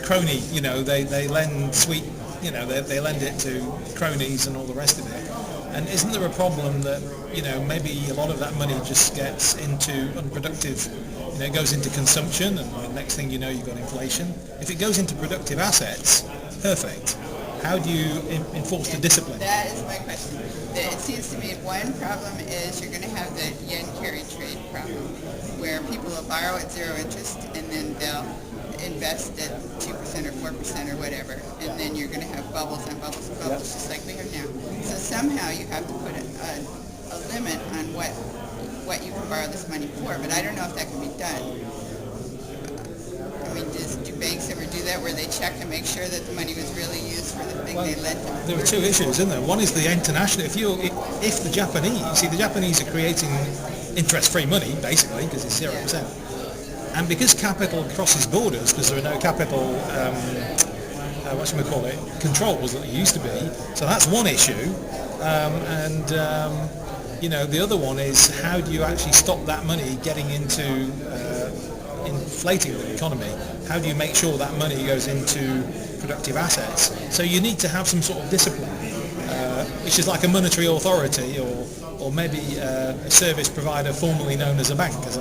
crony. They lend sweet. They lend it to cronies and all the rest of it. And isn't there a problem that maybe a lot of that money just gets into unproductive? It goes into consumption, and the next thing you know, you've got inflation. If it goes into productive assets, perfect. How do you enforce the discipline? That is my question. It seems to me one problem is you're going to have the yen carry trade problem, where people will borrow at zero interest and then they'll invest at 2% or 4% or whatever, and then you're going to have bubbles and bubbles and bubbles, just like we have now. So somehow you have to put a limit on what you can borrow this money for, but I don't know if that can be done. I mean, do banks ever do that, where they check to make sure that the money was really used for the thing they lent to? There are two issues, isn't there? One is the international. If the Japanese are creating interest-free money, basically, because it's 0%. And because capital crosses borders, because there are no capital, controls that there used to be, so that's one issue. The other one is, how do you actually stop that money getting into inflating the economy? How do you make sure that money goes into productive assets? So you need to have some sort of discipline, which is like a monetary authority, or maybe a service provider formerly known as a bank, as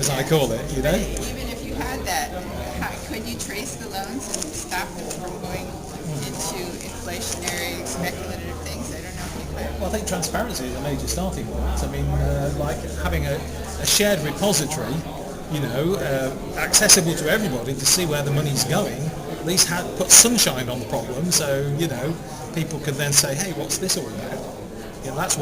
I call it. Even if you had that, could you trace the loans and stop them from going into inflationary speculative things? I don't know if you could. Well, I think transparency is a major starting point. I mean, like having a shared repository, accessible to everybody to see where the money's going, at least put sunshine on the problem, so people can then say, hey, what's this all about? That's